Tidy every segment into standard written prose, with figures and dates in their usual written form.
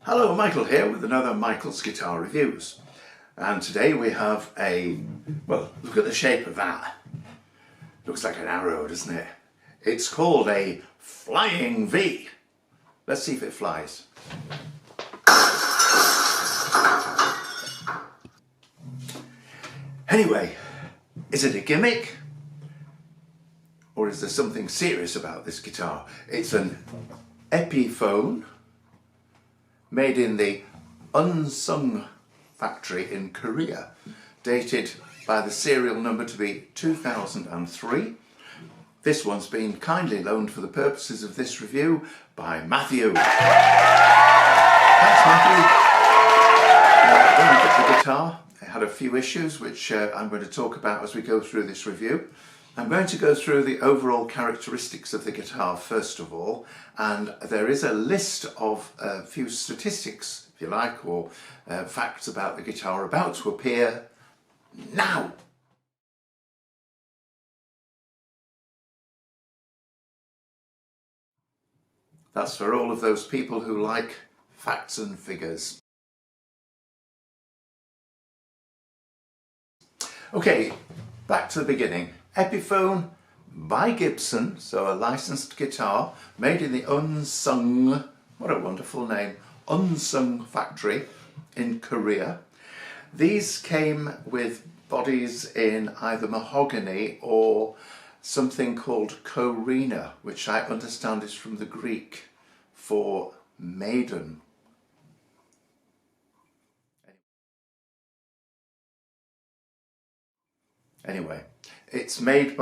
Hello, Michael here with another Michael's Guitar Reviews. And today we have well, look at the shape of that. Looks like an arrow, doesn't it? It's called a Flying V. Let's see if it flies. Anyway, is it a gimmick? Or is there something serious about this guitar? It's an Epiphone made in the Unsung factory in Korea, dated by the serial number to be 2003. This one's been kindly loaned for the purposes of this review by Matthew. Thanks, Matthew. When we got the guitar, it had a few issues which I'm going to talk about as we go through this review. I'm going to go through the overall characteristics of the guitar first of all, and there is a list of a few statistics, if you like, or facts about the guitar about to appear now. That's for all of those people who like facts and figures. Okay, back to the beginning. Epiphone by Gibson, so a licensed guitar made in the Unsung, what a wonderful name, Unsung factory in Korea. These came with bodies in either mahogany or something called Korina, which I understand is from the Greek for maiden. Anyway, it's made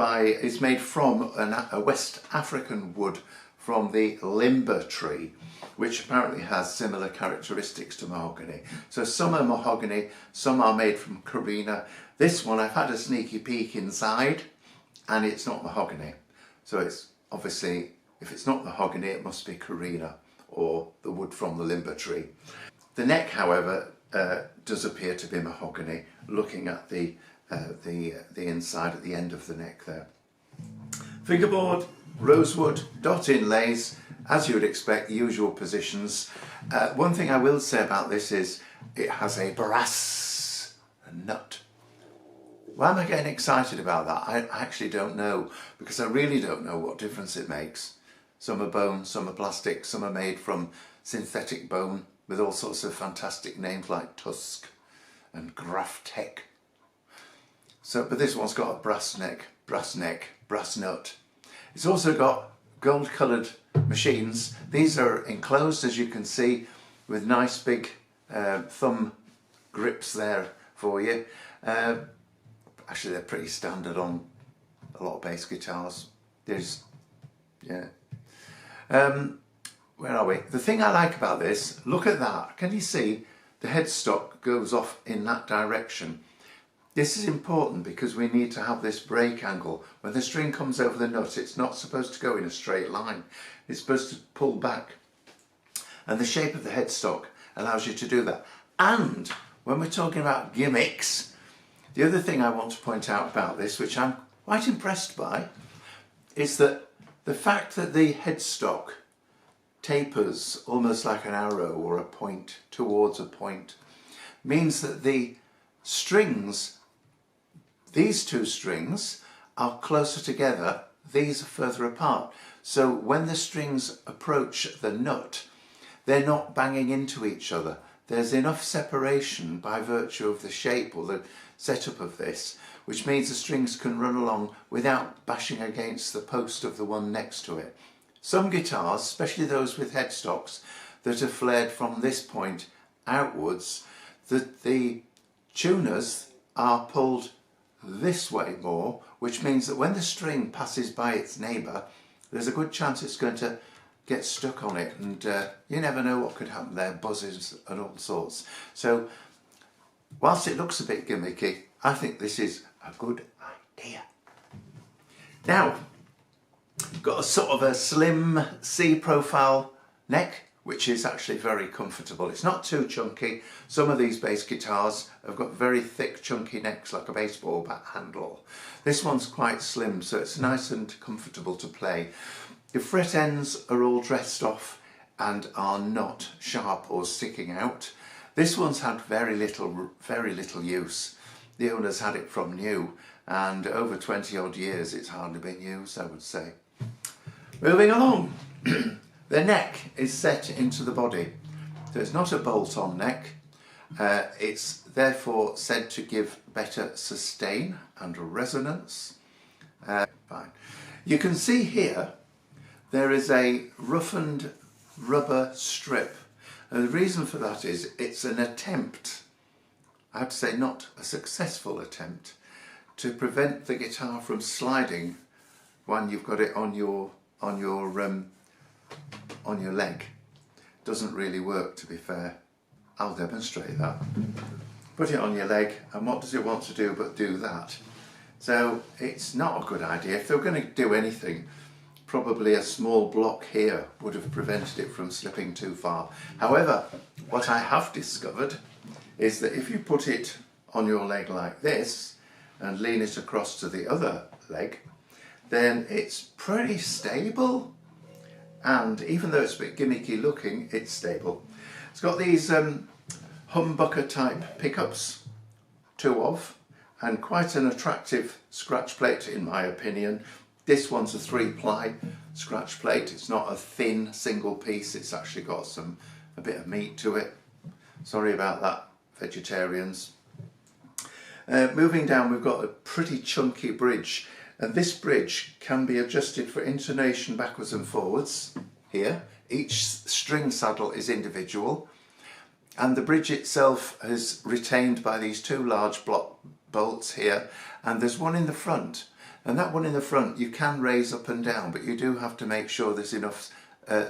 from a West African wood from the limber tree, which apparently has similar characteristics to mahogany. So some are mahogany, some are made from Korina. This one, I've had a sneaky peek inside, and it's not mahogany. So it's obviously, if it's not mahogany, it must be Korina, or the wood from the limber tree. The neck, however, does appear to be mahogany, looking at the inside at the end of the neck there. Fingerboard, rosewood, dot inlays, as you would expect, usual positions. One thing I will say about this is it has a brass nut. Why am I getting excited about that? I actually don't know, because I really don't know what difference it makes. Some are bone, some are plastic, some are made from synthetic bone with all sorts of fantastic names like Tusk and Graftec. So, but this one's got a brass neck, brass nut. It's also got gold coloured machines. These are enclosed, as you can see, with nice big thumb grips there for you. Actually, they're pretty standard on a lot of bass guitars. Yeah. Where are we? The thing I like about this, look at that. Can you see the headstock goes off in that direction? This is important because we need to have this break angle. When the string comes over the nut, it's not supposed to go in a straight line. It's supposed to pull back. And the shape of the headstock allows you to do that. And when we're talking about gimmicks, the other thing I want to point out about this, which I'm quite impressed by, is that the fact that the headstock tapers almost like an arrow or a point towards a point means that the strings, these two strings, are closer together, these are further apart. So when the strings approach the nut, they're not banging into each other. There's enough separation by virtue of the shape or the setup of this, which means the strings can run along without bashing against the post of the one next to it. Some guitars, especially those with headstocks that are flared from this point outwards, the tuners are pulled this way more, which means that when the string passes by its neighbour, there's a good chance it's going to get stuck on it, and you never know what could happen there, buzzes and all sorts. So whilst it looks a bit gimmicky, I think this is a good idea. Now, got a sort of a slim C profile neck, which is actually very comfortable. It's not too chunky. Some of these bass guitars have got very thick chunky necks like a baseball bat handle. This one's quite slim, so it's nice and comfortable to play. The fret ends are all dressed off and are not sharp or sticking out. This one's had very little use. The owner's had it from new, and over 20 odd years it's hardly been used, I would say. Moving along, the neck is set into the body. So it's not a bolt-on neck. It's therefore said to give better sustain and resonance. Fine. You can see here there is a roughened rubber strip, and the reason for that is it's an attempt, I have to say not a successful attempt, to prevent the guitar from sliding when you've got it on your leg. Doesn't really work, to be fair. I'll demonstrate that. Put it on your leg, and what does it want to do but do that? So it's not a good idea. If they were going to do anything, probably a small block here would have prevented it from slipping too far. However, what I have discovered is that if you put it on your leg like this and lean it across to the other leg, then it's pretty stable. And even though it's a bit gimmicky looking, it's stable. It's got these humbucker type pickups, 2 of, and quite an attractive scratch plate in my opinion. This one's a 3-ply scratch plate. It's not a thin single piece, it's actually got a bit of meat to it. Sorry about that, vegetarians. Moving down, we've got a pretty chunky bridge, and this bridge can be adjusted for intonation backwards and forwards here. Each string saddle is individual, and the bridge itself is retained by these 2 large block bolts here, and there's one in the front, and that one in the front you can raise up and down, but you do have to make sure there's enough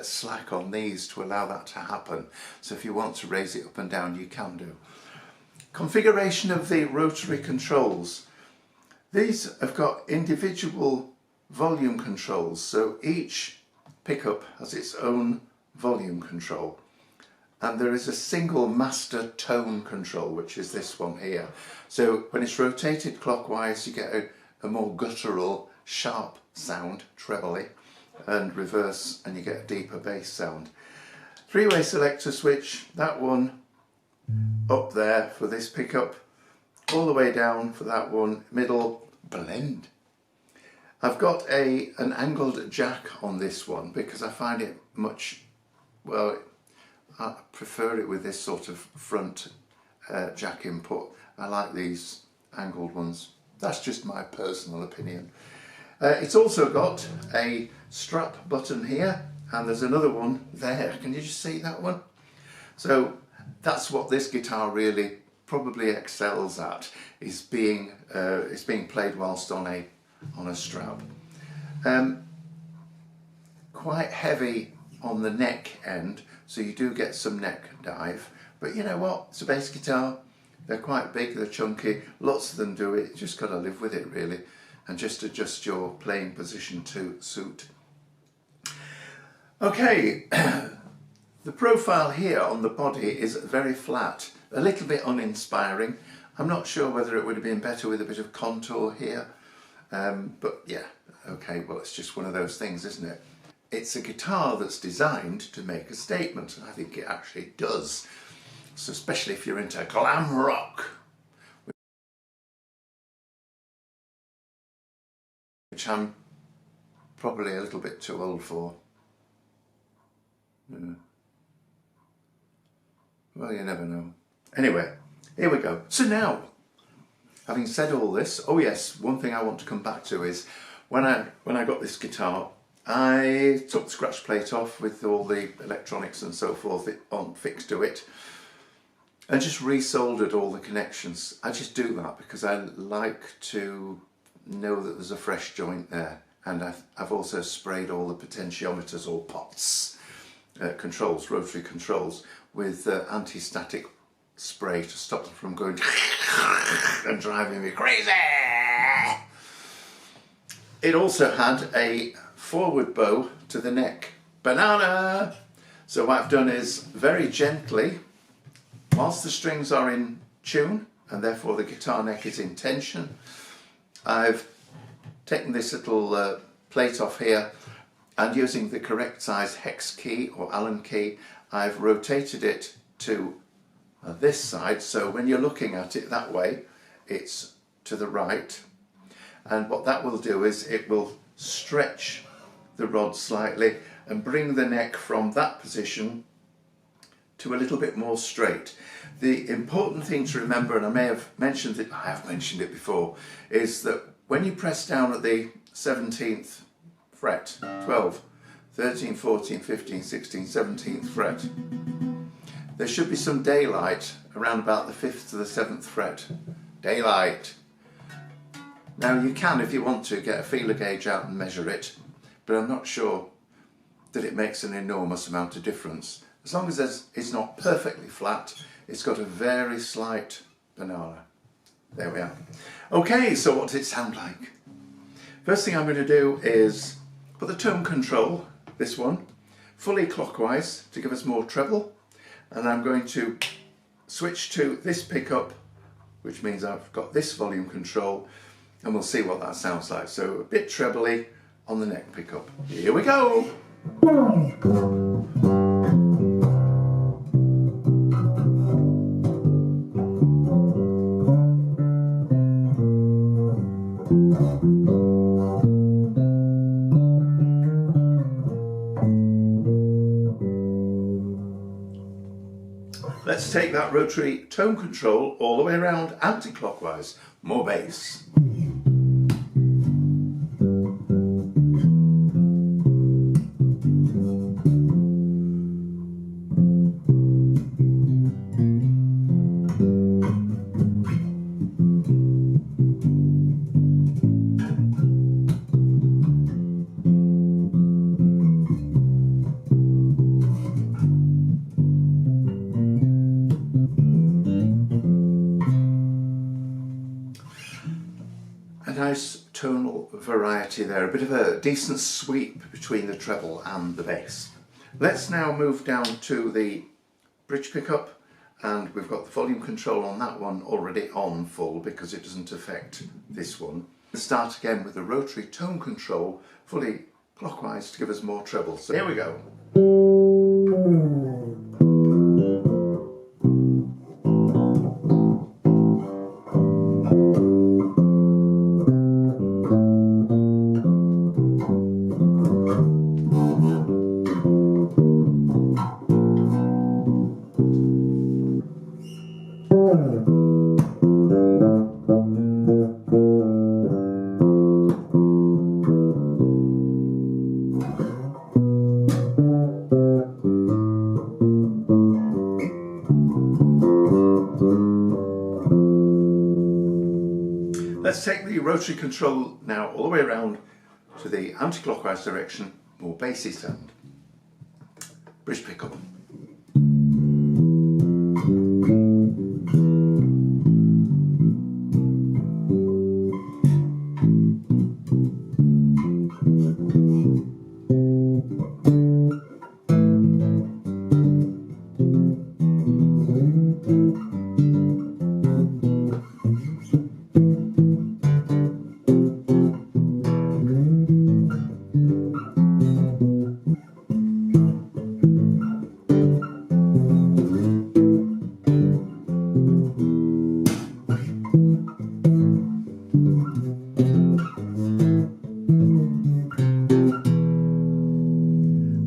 slack on these to allow that to happen. So if you want to raise it up and down, you can do. Configuration of the rotary controls. These have got individual volume controls, so each pickup has its own volume control, and there is a single master tone control, which is this one here. So when it's rotated clockwise, you get a more guttural, sharp sound, trebly, and reverse, and you get a deeper bass sound. 3-way selector switch, that one up there for this pickup, all the way down for that one, middle, blend. I've got an angled jack on this one because I find it much, well, I prefer it with this sort of front jack input. I like these angled ones. That's just my personal opinion. It's also got a strap button here, and there's another one there. Can you just see that one? So that's what this guitar really probably excels at, is being it's being played whilst on a strap. Quite heavy on the neck end, so you do get some neck dive, but you know what, it's a bass guitar. They're quite big, they're chunky, lots of them do it. You just got to live with it really, and just adjust your playing position to suit. Okay, the profile here on the body is very flat, a little bit uninspiring. I'm not sure whether it would have been better with a bit of contour here, but yeah, okay, well, it's just one of those things, isn't it? It's a guitar that's designed to make a statement, and I think it actually does. So especially if you're into glam rock, which I'm probably a little bit too old for. Yeah. Well, you never know. Anyway, here we go. So now, having said all this, oh yes, one thing I want to come back to is when I got this guitar, I took the scratch plate off with all the electronics and so forth fixed to it, and just resoldered all the connections. I just do that because I like to know that there's a fresh joint there, and I've also sprayed all the potentiometers or pots, controls, rotary controls, with anti-static spray to stop them from going and driving me crazy. It also had a forward bow to the neck. Banana! So what I've done is very gently, whilst the strings are in tune and therefore the guitar neck is in tension, I've taken this little plate off here and using the correct size hex key or Allen key, I've rotated it to this side, so when you're looking at it that way, it's to the right. And what that will do is it will stretch the rod slightly and bring the neck from that position to a little bit more straight. The important thing to remember, and I have mentioned it before, is that when you press down at the 17th fret, 12, 13, 14, 15, 16, 17th fret, there should be some daylight around about the 5th to the 7th fret. Daylight. Now you can, if you want to, get a feeler gauge out and measure it, but I'm not sure that it makes an enormous amount of difference. As long as it's not perfectly flat, it's got a very slight banana. There we are. Okay, so what does it sound like? First thing I'm going to do is put the tone control, this one, fully clockwise to give us more treble, and I'm going to switch to this pickup, which means I've got this volume control, and we'll see what that sounds like. So a bit trebly on the neck pickup. Here we go! Let's take that rotary tone control all the way around anti-clockwise. More bass. A nice tonal variety there, a bit of a decent sweep between the treble and the bass. Let's now move down to the bridge pickup, and we've got the volume control on that one already on full because it doesn't affect this one. Let's start again with the rotary tone control fully clockwise to give us more treble. So here we go. Let's take the rotary control now all the way around to the anti-clockwise direction, more bassy sound. Bridge pickup.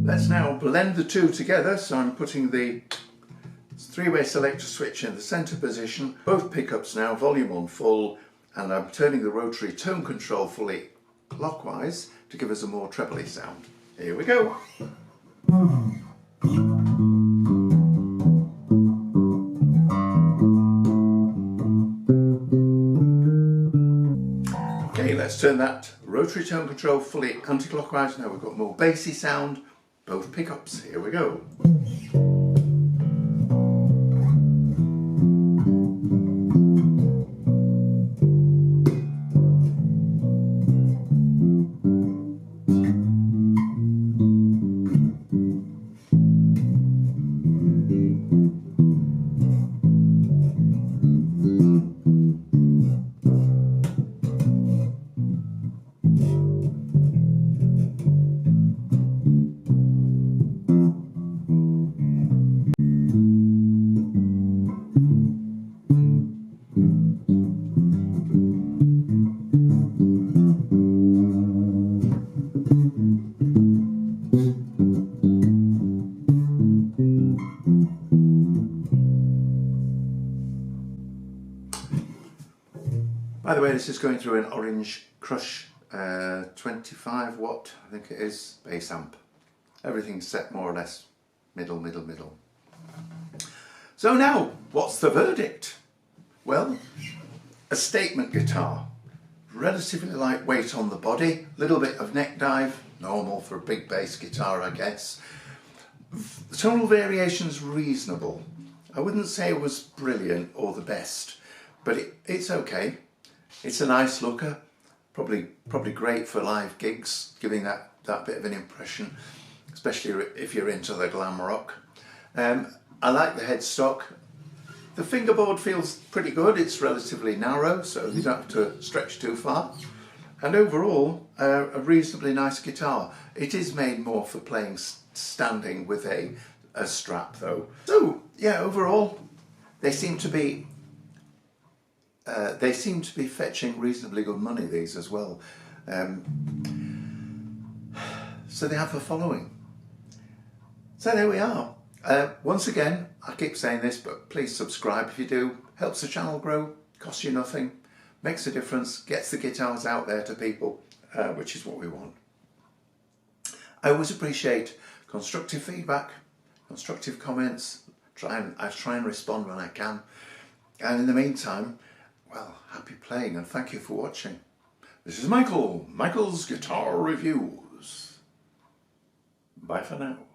Let's now blend the two together, so I'm putting the three-way selector switch in the center position, both pickups now, volume on full, and I'm turning the rotary tone control fully clockwise to give us a more trebly sound. Here we go. Okay, let's turn that rotary tone control fully anti-clockwise. Now we've got more bassy sound, both pickups. Here we go. By the way, this is going through an Orange Crush 25 watt, I think it is, bass amp. Everything's set more or less middle. So now, what's the verdict? Well, a statement guitar. Relatively lightweight on the body, little bit of neck dive, normal for a big bass guitar, I guess. The tonal variation's reasonable. I wouldn't say it was brilliant or the best, but it's okay. It's a nice looker, probably great for live gigs, giving that bit of an impression, especially if you're into the glam rock. I like the headstock. The fingerboard feels pretty good. It's relatively narrow, so you don't have to stretch too far. And overall, a reasonably nice guitar. It is made more for playing standing with a strap though. So yeah, overall, they seem to be fetching reasonably good money, these as well. So they have a following. So there we are. Once again, I keep saying this, but please subscribe if you do. Helps the channel grow, costs you nothing, makes a difference, gets the guitars out there to people, which is what we want. I always appreciate constructive feedback, constructive comments. I try and respond when I can. And in the meantime, well, happy playing and thank you for watching. This is Michael's Guitar Reviews. Bye for now.